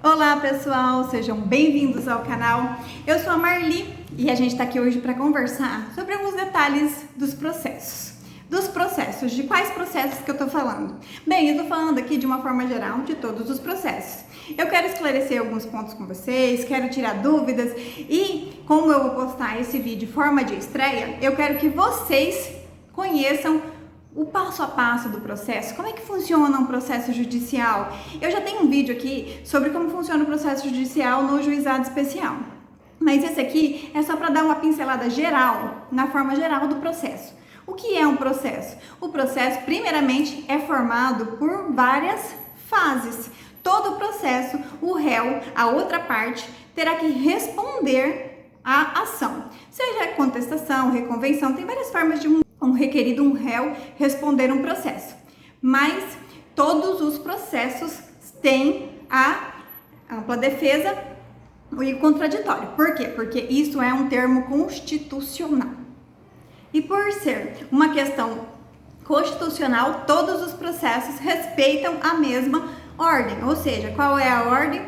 Olá pessoal, sejam bem-vindos ao canal. Eu sou a Marli e a gente está aqui hoje para conversar sobre alguns detalhes dos processos. De quais processos que eu estou falando? Bem, eu estou falando aqui de uma forma geral de todos os processos. Eu quero esclarecer alguns pontos com vocês, quero tirar dúvidas e como eu vou postar esse vídeo de forma de estreia, eu quero que vocês conheçam o passo a passo do processo, como é que funciona um processo judicial. Eu já tenho um vídeo aqui sobre como funciona o processo judicial no juizado especial, mas esse aqui é só para dar uma pincelada geral, na forma geral do processo. O que é um processo? O processo, primeiramente, é formado por várias fases. Todo o processo, o réu, a outra parte, terá que responder à ação, seja contestação, reconvenção, tem várias formas de um requerido, um réu, responder um processo. Mas todos os processos têm a ampla defesa e o contraditório. Por quê? Porque isso é um termo constitucional. E por ser uma questão constitucional, todos os processos respeitam a mesma ordem. Ou seja, qual é a ordem?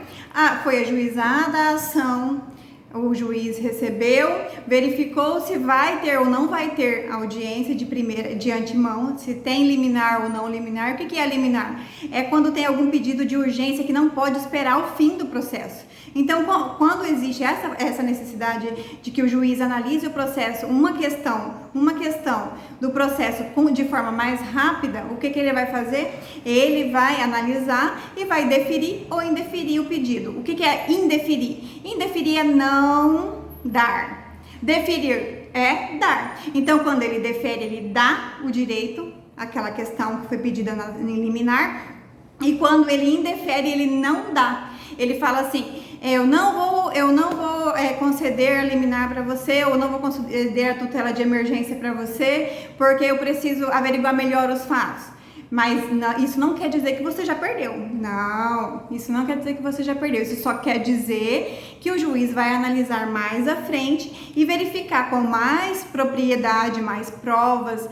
Foi ajuizada a ação, o juiz recebeu, verificou se vai ter ou não vai ter audiência de antemão, se tem liminar ou não liminar. O que é liminar? É quando tem algum pedido de urgência que não pode esperar o fim do processo. Então, quando existe essa necessidade de que o juiz analise o processo, uma questão do processo de forma mais rápida, o que ele vai fazer? Ele vai analisar e vai deferir ou indeferir o pedido. O que é indeferir? Indeferir é não dar. Deferir é dar. Então, quando ele defere, ele dá o direito àquela questão que foi pedida em liminar. E quando ele indefere, ele não dá. Ele fala assim: eu não vou conceder a liminar para você, ou não vou conceder a tutela de emergência para você, porque eu preciso averiguar melhor os fatos. Mas isso não quer dizer que você já perdeu. Não, isso não quer dizer que você já perdeu. Isso só quer dizer que o juiz vai analisar mais à frente e verificar com mais propriedade, mais provas,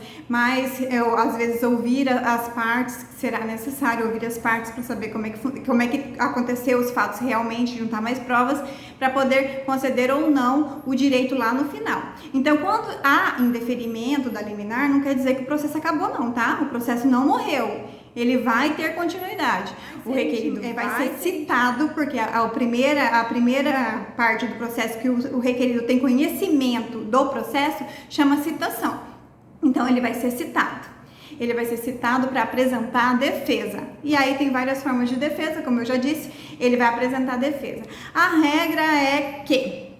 às vezes ouvir as partes, que será necessário ouvir as partes para saber como é que aconteceu os fatos realmente, juntar mais provas para poder conceder ou não o direito lá no final. Então, quando há indeferimento da liminar, não quer dizer que o processo acabou não, tá? O processo não morreu. Ele vai ter continuidade. O requerido vai ser citado, porque a primeira parte do processo que o requerido tem conhecimento do processo chama citação. Então, ele vai ser citado. Ele vai ser citado para apresentar a defesa. E aí tem várias formas de defesa, como eu já disse, ele vai apresentar a defesa. A regra é que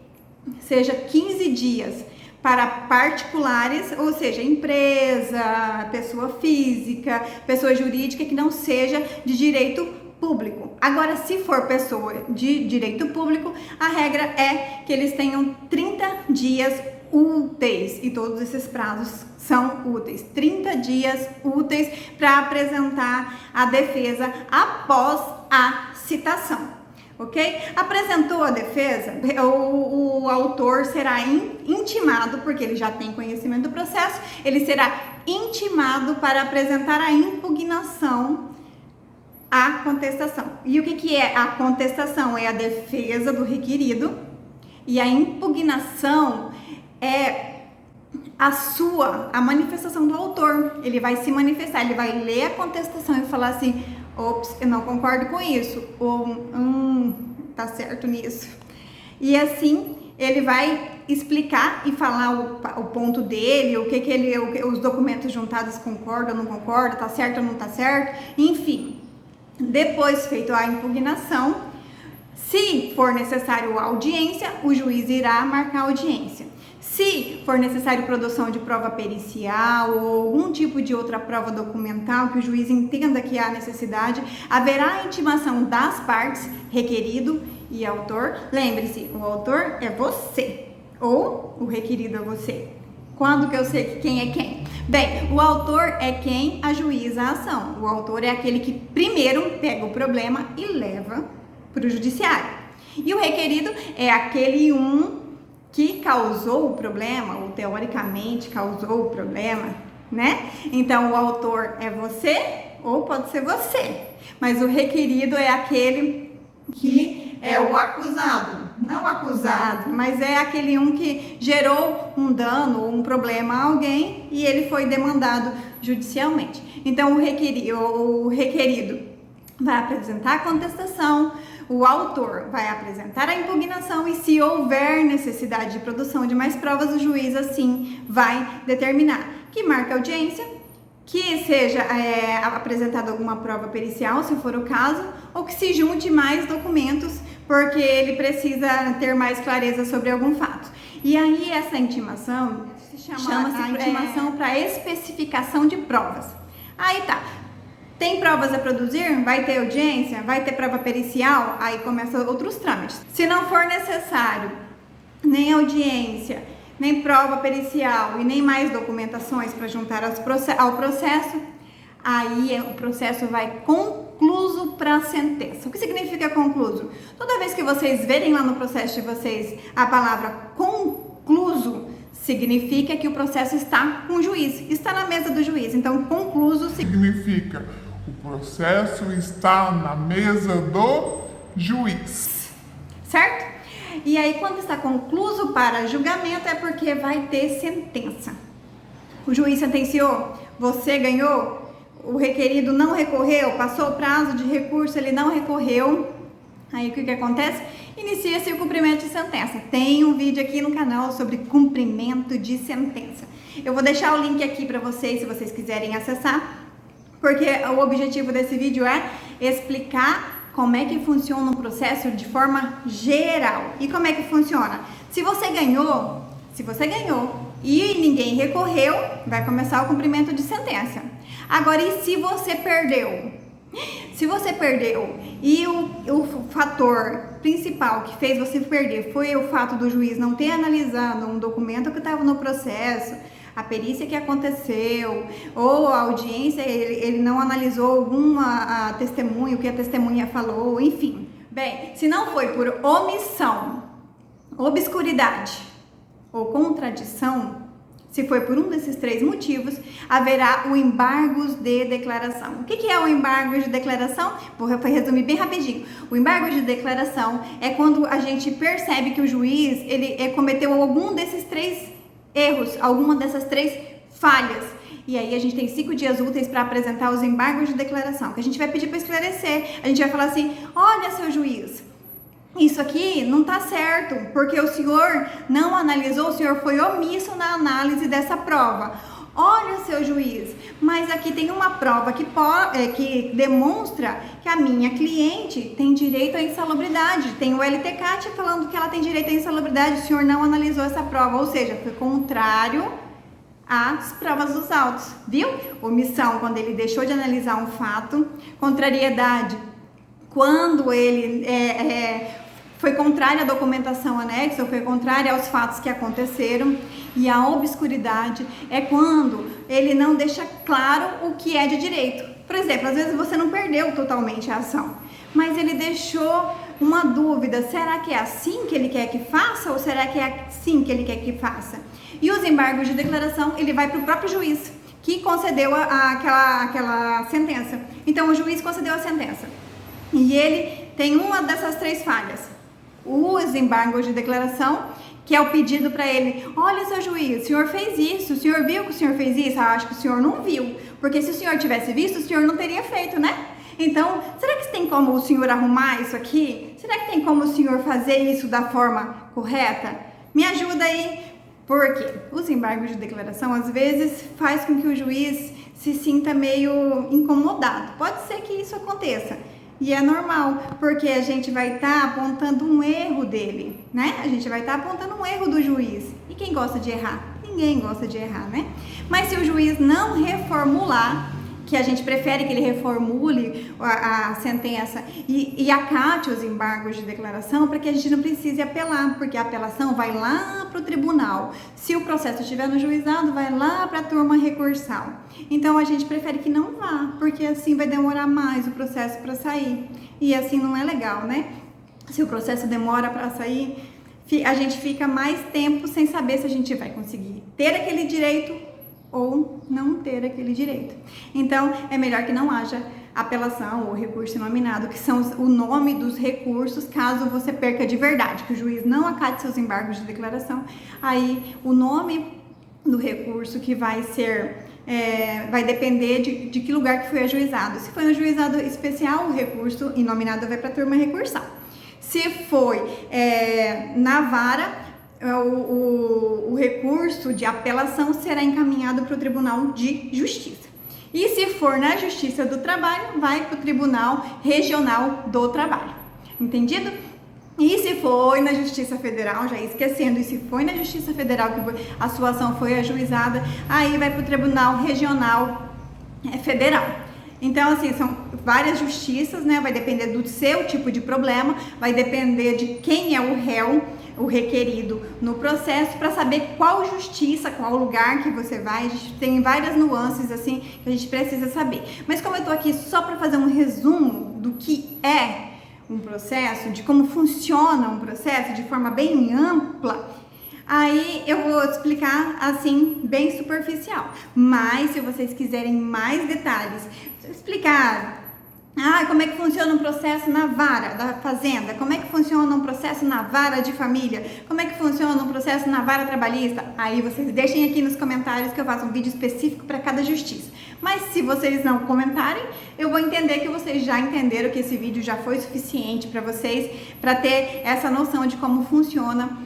seja 15 dias para particulares, ou seja, empresa, pessoa física, pessoa jurídica que não seja de direito público. Agora, se for pessoa de direito público, a regra é que eles tenham 30 dias úteis, e todos esses prazos são úteis, 30 dias úteis para apresentar a defesa após a citação. Ok? Apresentou a defesa, o autor será intimado, porque ele já tem conhecimento do processo, ele será intimado para apresentar a impugnação à contestação. E o que é a contestação? É a defesa do requerido, e a impugnação é a manifestação do autor. Ele vai se manifestar, ele vai ler a contestação e falar assim: ops, eu não concordo com isso, ou tá certo nisso. E assim ele vai explicar e falar o ponto dele, os documentos juntados concordam ou não concordam, tá certo ou não tá certo, enfim. Depois feito a impugnação, se for necessário a audiência, o juiz irá marcar a audiência. Se for necessário produção de prova pericial ou algum tipo de outra prova documental que o juiz entenda que há necessidade, haverá a intimação das partes, requerido e autor. Lembre-se, o autor é você, ou o requerido é você. Quando que eu sei que quem é quem? Bem, o autor é quem ajuiza a ação. O autor é aquele que primeiro pega o problema e leva para o judiciário. E o requerido é aquele que causou o problema, ou teoricamente causou o problema, né? Então, o autor é você ou pode ser você, mas o requerido é aquele que é o acusado. Não acusado, mas é aquele um que gerou um dano ou um problema a alguém e ele foi demandado judicialmente. Então o requerido vai apresentar a contestação, o autor vai apresentar a impugnação e, se houver necessidade de produção de mais provas, o juiz assim vai determinar que marque audiência, que seja apresentada alguma prova pericial, se for o caso, ou que se junte mais documentos, porque ele precisa ter mais clareza sobre algum fato. E aí essa intimação chama-se intimação para especificação de provas. Aí tá. Tem provas a produzir? Vai ter audiência? Vai ter prova pericial? Aí começam outros trâmites. Se não for necessário nem audiência, nem prova pericial e nem mais documentações para juntar ao processo, aí o processo vai concluso para a sentença. O que significa concluso? Toda vez que vocês verem lá no processo de vocês a palavra concluso, significa que o processo está com o juiz, está na mesa do juiz. Então, concluso significa o processo está na mesa do juiz. Certo? E aí, quando está concluso para julgamento, é porque vai ter sentença. O juiz sentenciou, você ganhou, o requerido não recorreu, passou o prazo de recurso, ele não recorreu. Aí o que acontece? Inicia-se o cumprimento de sentença. Tem um vídeo aqui no canal sobre cumprimento de sentença. Eu vou deixar o link aqui para vocês, se vocês quiserem acessar, porque o objetivo desse vídeo é explicar como é que funciona o processo de forma geral. E como é que funciona? Se você ganhou e ninguém recorreu, vai começar o cumprimento de sentença. Agora, e se você perdeu? Se você perdeu e o fator principal que fez você perder foi o fato do juiz não ter analisado um documento que estava no processo, a perícia que aconteceu, ou a audiência, ele não analisou alguma testemunha, o que a testemunha falou, enfim. Bem, se não foi por omissão, obscuridade ou contradição, se foi por um desses três motivos, haverá o embargo de declaração. O que é o embargo de declaração? Vou resumir bem rapidinho. O embargo de declaração é quando a gente percebe que o juiz ele cometeu algum desses três erros, alguma dessas três falhas. E aí a gente tem 5 dias úteis para apresentar os embargos de declaração, que a gente vai pedir para esclarecer. A gente vai falar assim, olha, seu juiz, isso aqui não está certo, porque o senhor não analisou, o senhor foi omisso na análise dessa prova. Olha, seu juiz, mas aqui tem uma prova que demonstra que a minha cliente tem direito à insalubridade. Tem o LTCAT falando que ela tem direito à insalubridade, o senhor não analisou essa prova, ou seja, foi contrário às provas dos autos, viu? Omissão, quando ele deixou de analisar um fato. Contrariedade, quando ele foi contrária à documentação anexa, ou foi contrária aos fatos que aconteceram. E a obscuridade é quando ele não deixa claro o que é de direito. Por exemplo, às vezes você não perdeu totalmente a ação, mas ele deixou uma dúvida, será que é assim que ele quer que faça ou será que é assim que ele quer que faça? E os embargos de declaração, ele vai para o próprio juiz que concedeu aquela sentença. Então o juiz concedeu a sentença e ele tem uma dessas três falhas. Os embargos de declaração, que é o pedido para ele, olha, seu juiz, o senhor fez isso, o senhor viu que o senhor fez isso? Acho que o senhor não viu, porque se o senhor tivesse visto, o senhor não teria feito, né? Então, será que tem como o senhor arrumar isso aqui? Será que tem como o senhor fazer isso da forma correta? Me ajuda aí, porque os embargos de declaração, às vezes, faz com que o juiz se sinta meio incomodado. Pode ser que isso aconteça. E é normal, porque a gente vai estar apontando um erro dele, né? A gente vai estar apontando um erro do juiz. E quem gosta de errar? Ninguém gosta de errar, né? Mas se o juiz não reformular, que a gente prefere que ele reformule a sentença e acate os embargos de declaração para que a gente não precise apelar, porque a apelação vai lá para o tribunal. Se o processo estiver no juizado, vai lá para a turma recursal. Então a gente prefere que não vá, porque assim vai demorar mais o processo para sair. E assim não é legal, né? Se o processo demora para sair, a gente fica mais tempo sem saber se a gente vai conseguir ter aquele direito ou não ter aquele direito. Então, é melhor que não haja apelação ou recurso inominado, que são o nome dos recursos caso você perca de verdade, que o juiz não acate seus embargos de declaração. Aí o nome do recurso que vai ser, vai depender de que lugar que foi ajuizado. Se foi no juizado especial, o recurso inominado vai para a turma recursal. Se foi na vara, o recurso de apelação será encaminhado para o Tribunal de Justiça. E se for na Justiça do Trabalho, vai para o Tribunal Regional do Trabalho. Entendido? E se foi na Justiça Federal, já esquecendo, e se foi na Justiça Federal que a sua ação foi ajuizada, aí vai para o Tribunal Regional Federal. Então, assim, são várias justiças, né? Vai depender do seu tipo de problema, vai depender de quem é o réu, o requerido no processo, para saber qual justiça, qual lugar que você vai. A gente tem várias nuances, assim, que a gente precisa saber. Mas como eu tô aqui só para fazer um resumo do que é um processo, de como funciona um processo de forma bem ampla, aí eu vou explicar assim, bem superficial. Mas se vocês quiserem mais detalhes, explicar como é que funciona um processo na vara da fazenda, como é que funciona um processo na vara de família, como é que funciona um processo na vara trabalhista, aí vocês deixem aqui nos comentários que eu faço um vídeo específico para cada justiça. Mas se vocês não comentarem, eu vou entender que vocês já entenderam que esse vídeo já foi suficiente para vocês, para ter essa noção de como funciona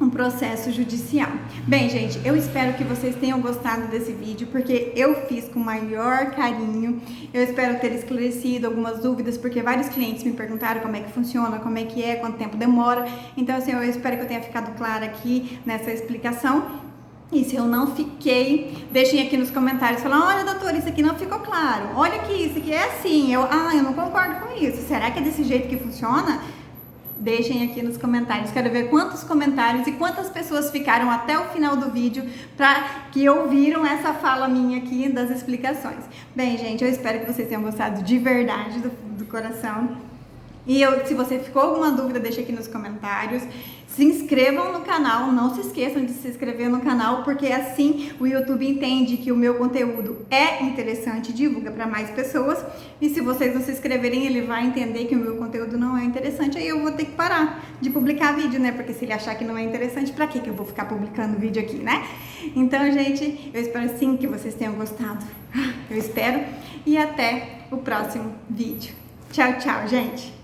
um processo judicial. Bem, gente, eu espero que vocês tenham gostado desse vídeo, porque eu fiz com o maior carinho. Eu espero ter esclarecido algumas dúvidas, porque vários clientes me perguntaram como é que funciona, como é que é, quanto tempo demora. Então, assim, eu espero que eu tenha ficado clara aqui nessa explicação. E se eu não fiquei, deixem aqui nos comentários, falando, olha, doutora, isso aqui não ficou claro. Olha que isso aqui é assim. Eu não concordo com isso. Será que é desse jeito que funciona? Deixem aqui nos comentários, quero ver quantos comentários e quantas pessoas ficaram até o final do vídeo para que ouviram essa fala minha aqui das explicações. Bem, gente, eu espero que vocês tenham gostado de verdade, do coração. E se você ficou alguma dúvida, deixa aqui nos comentários. Se inscrevam no canal, não se esqueçam de se inscrever no canal, porque assim o YouTube entende que o meu conteúdo é interessante e divulga para mais pessoas. E se vocês não se inscreverem, ele vai entender que o meu conteúdo não é interessante, aí eu vou ter que parar de publicar vídeo, né? Porque se ele achar que não é interessante, para que eu vou ficar publicando vídeo aqui, né? Então, gente, eu espero sim que vocês tenham gostado. Eu espero. E até o próximo vídeo. Tchau, tchau, gente!